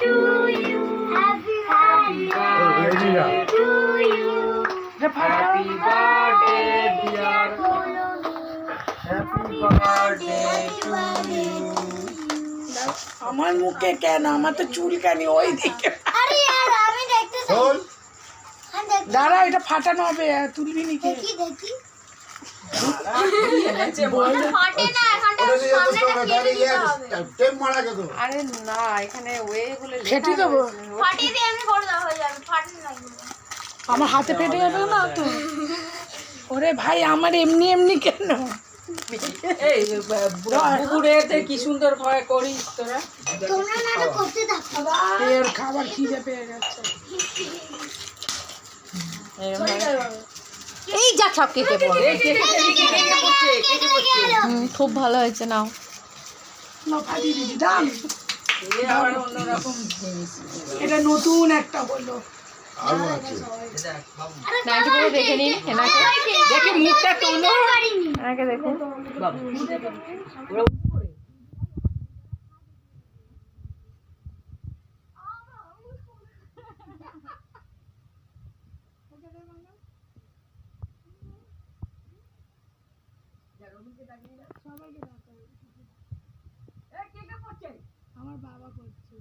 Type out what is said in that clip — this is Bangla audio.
to you. Happy birthday to you. Happy birthday dear Bolomi. Happy birthday to you. আমার মুখে কেন? আমার তো চুলকানি ওই দিকে। আরে यार আমি দেখতে চাই। দাঁড়া, এটা ফাটানো হবে, তুলবি নি কে? দেখি দেখি। ফাটে না, এখানটা সামনেটা কেটে দিতে হবে। টেপ মারা গেল। আরে না, এখানে ওয়ে বলে ফেটি দেবো? ফাটিয়ে দিয়ে আমি করে দেওয়া হয়ে যাবে, ফাটে না এগুলো। আমার হাতে ফেটে যাবে না তো? ওরে ভাই, আমার এমনি এমনি কেন? এই পুকুরেতে কি সুন্দর ভয় করিস তোরা। তোমরা না এটা করতে থাকো। এর খাবার খিদে পেয়ে গেছে। এই যা সব কেটে পড়ে। খুব ভালো হয়েছে, নাও। না, ফাটিয়ে দিবি, ডাল। আবার অন্যরকম জিনিস। এটা নতুন একটা হলো। আরো আছে। নাইটি করে দেখে নিন এনাকে, দেখে মুখটা তোলো। এনাকে দেখুন। আমার বাবা করছে।